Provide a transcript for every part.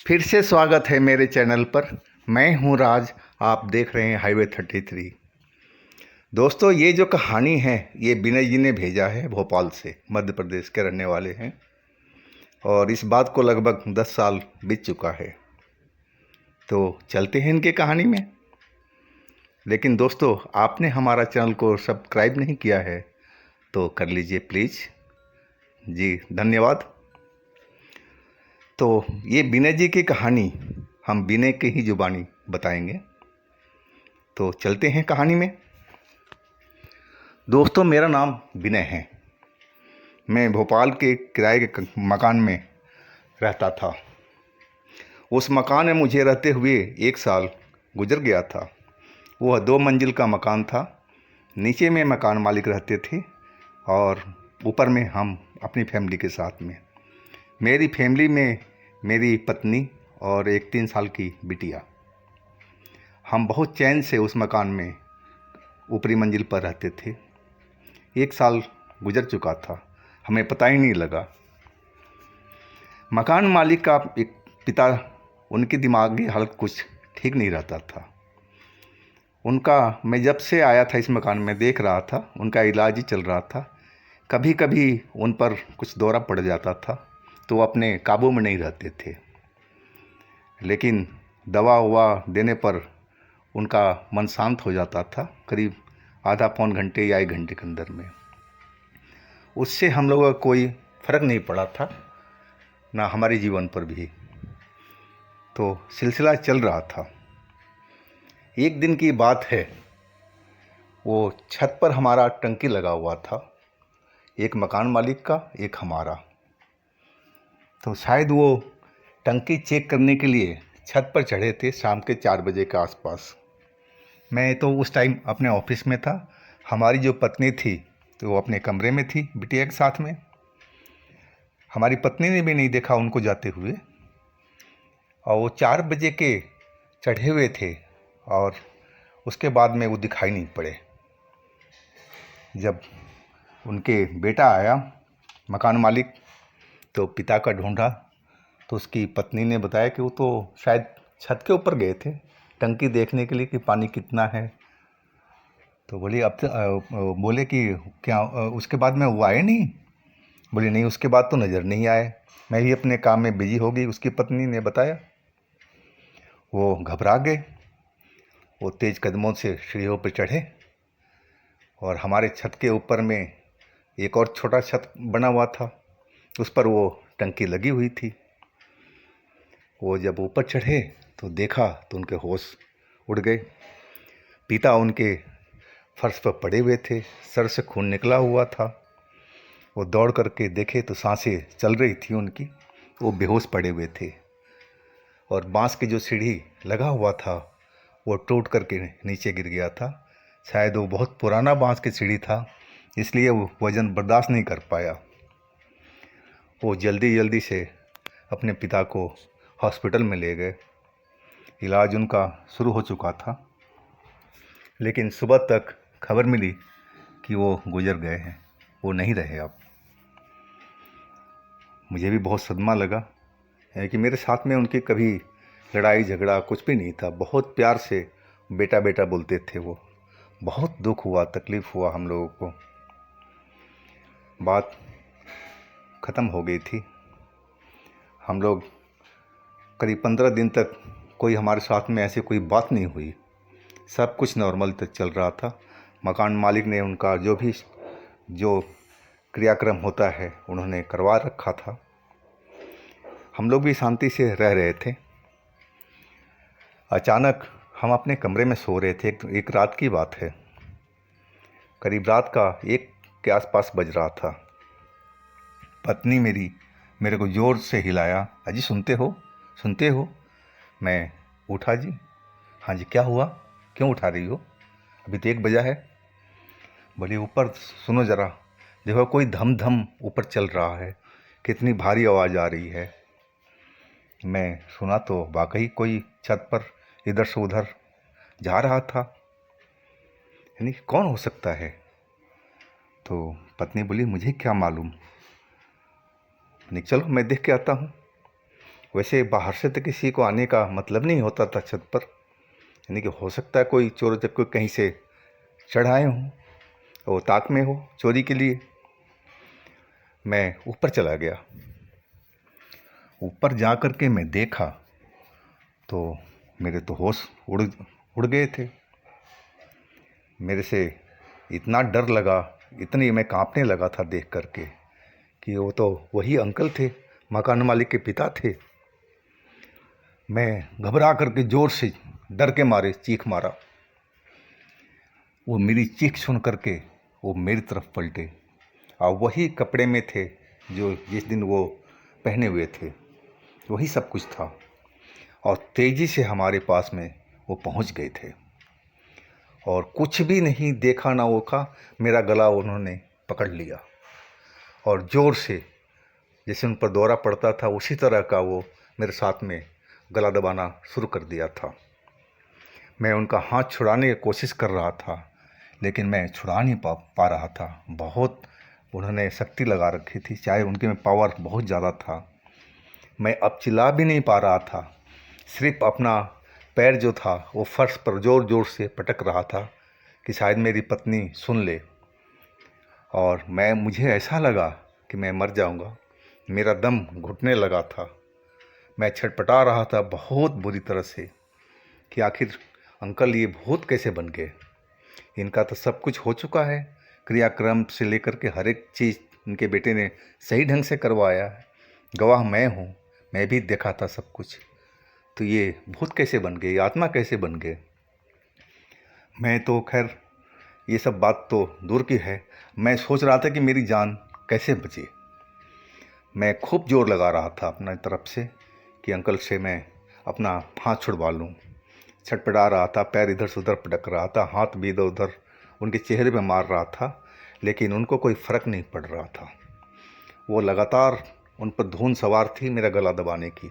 फिर से स्वागत है मेरे चैनल पर। मैं हूं राज। आप देख रहे हैं हाईवे 33। दोस्तों, ये जो कहानी है ये विनय जी ने भेजा है, भोपाल से, मध्य प्रदेश के रहने वाले हैं। और इस बात को लगभग 10 साल बीत चुका है। तो चलते हैं इनके कहानी में। लेकिन दोस्तों, आपने हमारा चैनल को सब्सक्राइब नहीं किया है तो कर लीजिए प्लीज़ जी, धन्यवाद। तो ये विनय जी की कहानी हम विनय की ही जुबानी बताएंगे। तो चलते हैं कहानी में। दोस्तों, मेरा नाम विनय है। मैं भोपाल के किराए के मकान में रहता था। उस मकान में मुझे रहते हुए 1 साल गुजर गया था। वह 2 मंजिल का मकान था। नीचे में मकान मालिक रहते थे और ऊपर में हम अपनी फैमिली के साथ में। मेरी फैमिली में मेरी पत्नी और एक 3 साल की बिटिया। हम बहुत चैन से उस मकान में ऊपरी मंजिल पर रहते थे। 1 साल गुजर चुका था, हमें पता ही नहीं लगा। मकान मालिक का एक पिता, उनकी दिमागी हालत कुछ ठीक नहीं रहता था। उनका, मैं जब से आया था इस मकान में देख रहा था, उनका इलाज ही चल रहा था। कभी कभी उन पर कुछ दौरा पड़ जाता था तो अपने काबू में नहीं रहते थे। लेकिन दवा ववा देने पर उनका मन शांत हो जाता था, करीब आधा पौन घंटे या 1 घंटे के अंदर में। उससे हम लोगों का कोई फ़र्क नहीं पड़ा था, ना हमारे जीवन पर भी। तो सिलसिला चल रहा था। एक दिन की बात है, वो छत पर हमारा टंकी लगा हुआ था, एक मकान मालिक का, एक हमारा। तो शायद वो टंकी चेक करने के लिए छत पर चढ़े थे शाम के 4 बजे के आसपास। मैं तो उस टाइम अपने ऑफिस में था। हमारी जो पत्नी थी तो वो अपने कमरे में थी बिटिया के साथ में। हमारी पत्नी ने भी नहीं देखा उनको जाते हुए। और वो 4 बजे के चढ़े हुए थे और उसके बाद में वो दिखाई नहीं पड़े। जब उनके बेटा आया मकान मालिक, तो पिता का ढूंढा तो उसकी पत्नी ने बताया कि वो तो शायद छत के ऊपर गए थे टंकी देखने के लिए कि पानी कितना है। तो बोली बोले कि क्या उसके बाद में वो आए नहीं? बोली नहीं, उसके बाद तो नज़र नहीं आए, मैं भी अपने काम में बिजी हो गई। उसकी पत्नी ने बताया। वो घबरा गए। वो तेज़ कदमों से सीढ़ियों पर चढ़े और हमारे छत के ऊपर में एक और छोटा छत बना हुआ था, उस पर वो टंकी लगी हुई थी। वो जब ऊपर चढ़े तो देखा तो उनके होश उड़ गए। पिता उनके फर्श पर पड़े हुए थे, सर से खून निकला हुआ था। वो दौड़ करके देखे तो सांसें चल रही थी उनकी। वो बेहोश पड़े हुए थे और बांस की जो सीढ़ी लगा हुआ था वो टूट करके नीचे गिर गया था। शायद वो बहुत पुराना बांस की सीढ़ी था, इसलिए वो वज़न बर्दाश्त नहीं कर पाया। वो जल्दी जल्दी से अपने पिता को हॉस्पिटल में ले गए। इलाज उनका शुरू हो चुका था, लेकिन सुबह तक खबर मिली कि वो गुजर गए हैं, वो नहीं रहे अब। मुझे भी बहुत सदमा लगा है कि मेरे साथ में उनकी कभी लड़ाई झगड़ा कुछ भी नहीं था। बहुत प्यार से बेटा बेटा बोलते थे वो। बहुत दुख हुआ, तकलीफ़ हुआ हम लोगों को। बात ख़त्म हो गई थी। हम लोग करीब 15 दिन तक कोई हमारे साथ में ऐसी कोई बात नहीं हुई। सब कुछ नॉर्मल तक चल रहा था। मकान मालिक ने उनका जो क्रियाक्रम होता है उन्होंने करवा रखा था। हम लोग भी शांति से रह रहे थे। अचानक हम अपने कमरे में सो रहे थे। एक रात की बात है, करीब रात का 1 के आसपास बज रहा था। पत्नी मेरी मेरे को ज़ोर से हिलाया, अजी सुनते हो, सुनते हो? मैं उठा जी। हाँ जी, क्या हुआ, क्यों उठा रही हो? अभी तो 1 बजा है। बोली ऊपर सुनो ज़रा, देखो कोई धम धम ऊपर चल रहा है, कितनी भारी आवाज़ आ रही है। मैं सुना तो वाकई कोई छत पर इधर से उधर जा रहा था। यानी कौन हो सकता है? तो पत्नी बोली मुझे क्या मालूम, नहीं चलो मैं देख के आता हूँ। वैसे बाहर से तो किसी को आने का मतलब नहीं होता था छत पर, यानी कि हो सकता है कोई चोर चक्कर कहीं से चढ़ आए हों, वो ताक में हो चोरी के लिए। मैं ऊपर चला गया। ऊपर जा कर के मैं देखा तो मेरे तो होश उड़ उड़ गए थे। मेरे से इतना डर लगा, इतनी मैं कांपने लगा था देख करके कि वो तो वही अंकल थे, मकान मालिक के पिता थे। मैं घबरा करके ज़ोर से डर के मारे चीख मारा। वो मेरी चीख सुन करके वो मेरी तरफ पलटे और वही कपड़े में थे जो जिस दिन वो पहने हुए थे, वही सब कुछ था। और तेज़ी से हमारे पास में वो पहुंच गए थे और कुछ भी नहीं देखा ना ओखा, मेरा गला उन्होंने पकड़ लिया और ज़ोर से, जैसे उन पर दौरा पड़ता था उसी तरह का वो मेरे साथ में गला दबाना शुरू कर दिया था। मैं उनका हाथ छुड़ाने की कोशिश कर रहा था, लेकिन मैं छुड़ा नहीं पा रहा था। बहुत उन्होंने शक्ति लगा रखी थी, चाहे उनके में पावर बहुत ज़्यादा था। मैं अब चिल्ला भी नहीं पा रहा था, सिर्फ अपना पैर जो था वो फर्श पर ज़ोर ज़ोर से पटक रहा था कि शायद मेरी पत्नी सुन ले। और मुझे ऐसा लगा कि मैं मर जाऊंगा। मेरा दम घुटने लगा था। मैं छटपटा रहा था बहुत बुरी तरह से कि आखिर अंकल ये भूत कैसे बन गए। इनका तो सब कुछ हो चुका है, क्रियाक्रम से लेकर के हर एक चीज़ इनके बेटे ने सही ढंग से करवाया है। गवाह मैं हूँ, मैं भी देखा था सब कुछ। तो ये भूत कैसे बन गए, ये आत्मा कैसे बन गए। मैं तो खैर ये सब बात तो दूर की है, मैं सोच रहा था कि मेरी जान कैसे बचे। मैं खूब जोर लगा रहा था अपना तरफ से कि अंकल से मैं अपना हाथ छुड़वा लूँ। छटपटा रहा था, पैर इधर से उधर पटक रहा था, हाथ भी इधर उधर उनके चेहरे पे मार रहा था, लेकिन उनको कोई फ़र्क नहीं पड़ रहा था। वो लगातार उन पर धुन सवार थी मेरा गला दबाने की,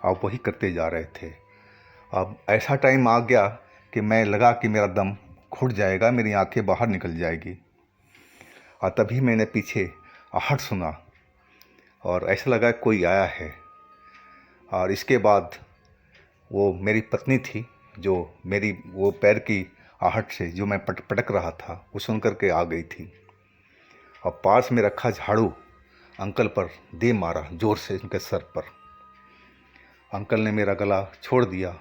और वही करते जा रहे थे। अब ऐसा टाइम आ गया कि मैं लगा कि मेरा दम घुट जाएगा, मेरी आंखें बाहर निकल जाएगी। और तभी मैंने पीछे आहट सुना और ऐसा लगा कोई आया है। और इसके बाद वो मेरी पत्नी थी जो मेरी वो पैर की आहट से जो मैं पटक रहा था वो सुन कर के आ गई थी और पास में रखा झाड़ू अंकल पर दे मारा जोर से उनके सर पर। अंकल ने मेरा गला छोड़ दिया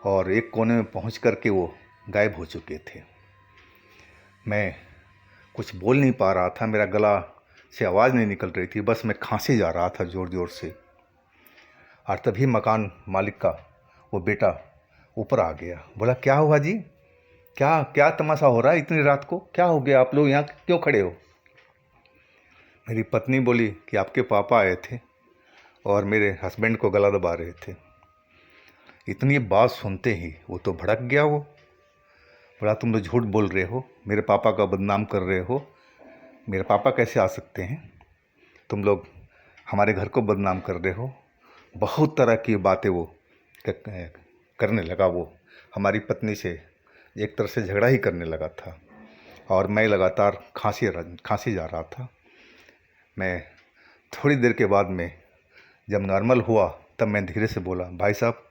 और एक कोने में पहुंच कर के वो गायब हो चुके थे। मैं कुछ बोल नहीं पा रहा था, मेरा गला से आवाज़ नहीं निकल रही थी, बस मैं खांसे जा रहा था ज़ोर ज़ोर से। और तभी मकान मालिक का वो बेटा ऊपर आ गया, बोला क्या हुआ जी, क्या क्या तमाशा हो रहा है इतनी रात को, क्या हो गया, आप लोग यहाँ क्यों खड़े हो। मेरी पत्नी बोली कि आपके पापा आए थे और मेरे हस्बैंड को गला दबा रहे थे। इतनी बात सुनते ही वो तो भड़क गया। वो बोला तुम लोग झूठ बोल रहे हो, मेरे पापा का बदनाम कर रहे हो, मेरे पापा कैसे आ सकते हैं, तुम लोग हमारे घर को बदनाम कर रहे हो। बहुत तरह की बातें वो करने लगा। वो हमारी पत्नी से एक तरह से झगड़ा ही करने लगा था और मैं लगातार खांसी जा रहा था। मैं थोड़ी देर के बाद में जब नॉर्मल हुआ तब मैं धीरे से बोला, भाई साहब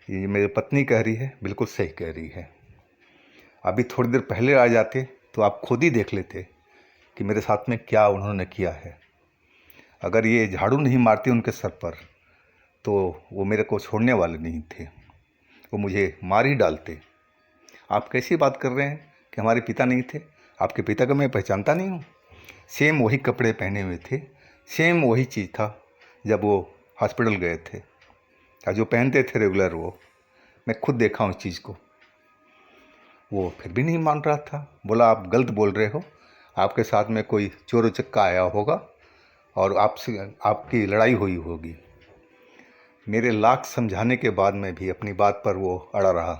ये मेरी पत्नी कह रही है, बिल्कुल सही कह रही है। अभी थोड़ी देर पहले आ जाते तो आप खुद ही देख लेते कि मेरे साथ में क्या उन्होंने किया है। अगर ये झाड़ू नहीं मारती उनके सर पर तो वो मेरे को छोड़ने वाले नहीं थे, वो मुझे मार ही डालते। आप कैसी बात कर रहे हैं कि हमारे पिता नहीं थे, आपके पिता को मैं पहचानता नहीं हूँ। सेम वही कपड़े पहने हुए थे, सेम वही चीज़ था जब वो हॉस्पिटल गए थे, जो पहनते थे रेगुलर, वो मैं खुद देखा हूँ इस चीज़ को। वो फिर भी नहीं मान रहा था, बोला आप गलत बोल रहे हो, आपके साथ में कोई चोर उचक्का आया होगा और आपसे आपकी लड़ाई हुई होगी। मेरे लाख समझाने के बाद में भी अपनी बात पर वो अड़ा रहा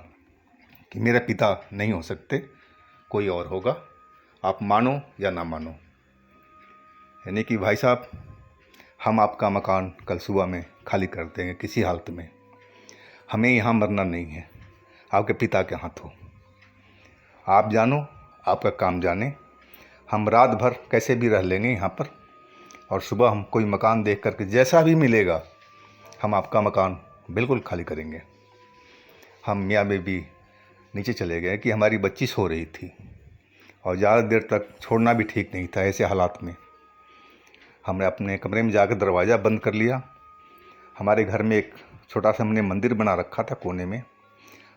कि मेरे पिता नहीं हो सकते, कोई और होगा, आप मानो या ना मानो। यानी कि भाई साहब हम आपका मकान कल सुबह में खाली कर देंगे किसी हालत में, हमें यहाँ मरना नहीं है आपके पिता के हाथों। आप जानो, आपका काम जाने, हम रात भर कैसे भी रह लेंगे यहाँ पर और सुबह हम कोई मकान देख करके जैसा भी मिलेगा हम आपका मकान बिल्कुल खाली करेंगे। हम मियाँ बीवी नीचे चले गए कि हमारी बच्ची सो रही थी और ज़्यादा देर तक छोड़ना भी ठीक नहीं था। ऐसे हालात में हमने अपने कमरे में जाकर दरवाज़ा बंद कर लिया। हमारे घर में एक छोटा सा हमने मंदिर बना रखा था कोने में।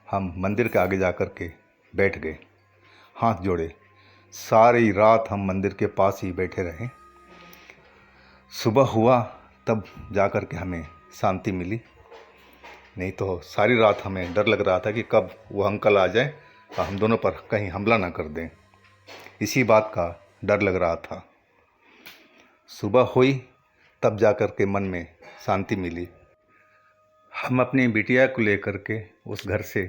हम मंदिर के आगे जा कर के बैठ गए, हाथ जोड़े। सारी रात हम मंदिर के पास ही बैठे रहे। सुबह हुआ तब जा कर के हमें शांति मिली, नहीं तो सारी रात हमें डर लग रहा था कि कब वो अंकल आ जाए और हम दोनों पर कहीं हमला ना कर दें। इसी बात का डर लग रहा था। सुबह हुई तब जा कर के मन में शांति मिली। हम अपनी बिटिया को लेकर के उस घर से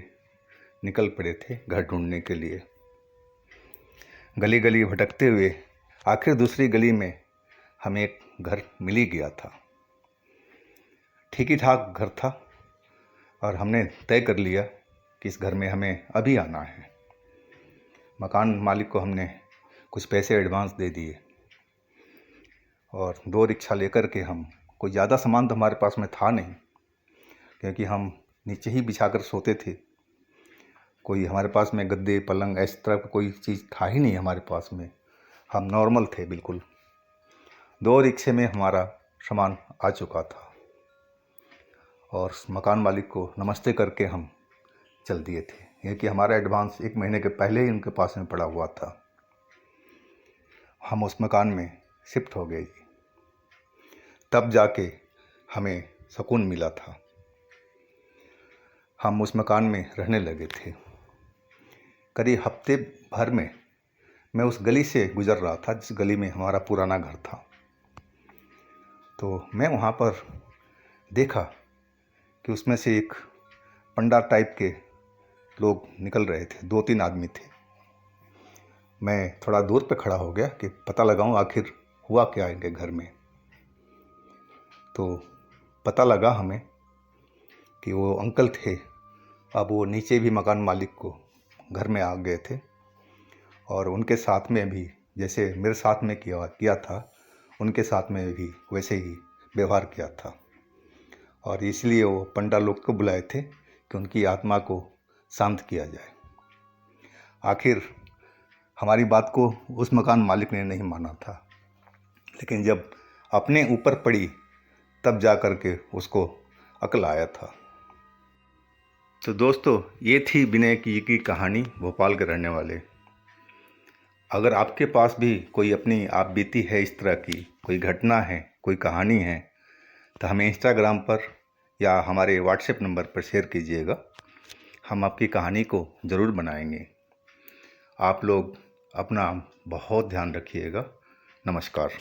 निकल पड़े थे घर ढूंढने के लिए। गली गली भटकते हुए आखिर दूसरी गली में हमें एक घर मिल ही गया था। ठीक ही ठाक घर था और हमने तय कर लिया कि इस घर में हमें अभी आना है। मकान मालिक को हमने कुछ पैसे एडवांस दे दिए और 2 रिक्शा लेकर के हम, कोई ज़्यादा सामान तो हमारे पास में था नहीं क्योंकि हम नीचे ही बिछाकर सोते थे। कोई हमारे पास में गद्दे पलंग इस तरह का कोई चीज़ था ही नहीं हमारे पास में। हम नॉर्मल थे बिल्कुल। 2 रिक्शे में हमारा सामान आ चुका था और मकान मालिक को नमस्ते करके हम चल दिए थे, क्योंकि हमारा एडवांस 1 महीने के पहले ही उनके पास में पड़ा हुआ था। हम उस मकान में शिफ्ट हो गए जी। तब जाके हमें सुकून मिला था। हम उस मकान में रहने लगे थे। करीब हफ्ते भर में मैं उस गली से गुज़र रहा था जिस गली में हमारा पुराना घर था। तो मैं वहाँ पर देखा कि उसमें से एक पंडा टाइप के लोग निकल रहे थे। 2-3 आदमी थे। मैं थोड़ा दूर पे खड़ा हो गया कि पता लगाऊं आखिर हुआ क्या इनके घर में। तो पता लगा हमें कि वो अंकल थे। अब वो नीचे भी मकान मालिक को घर में आ गए थे और उनके साथ में भी जैसे मेरे साथ में किया था, उनके साथ में भी वैसे ही व्यवहार किया था। और इसलिए वो पंडा लोग को बुलाए थे कि उनकी आत्मा को शांत किया जाए। आखिर हमारी बात को उस मकान मालिक ने नहीं माना था, लेकिन जब अपने ऊपर पड़ी तब जा कर के उसको अक्ल आया था। तो दोस्तों, ये थी विनय की कहानी, भोपाल के रहने वाले। अगर आपके पास भी कोई अपनी आप बीती है इस तरह की कोई घटना है, कोई कहानी है, तो हमें इंस्टाग्राम पर या हमारे व्हाट्सएप नंबर पर शेयर कीजिएगा। हम आपकी कहानी को ज़रूर बनाएंगे। आप लोग अपना बहुत ध्यान रखिएगा। नमस्कार।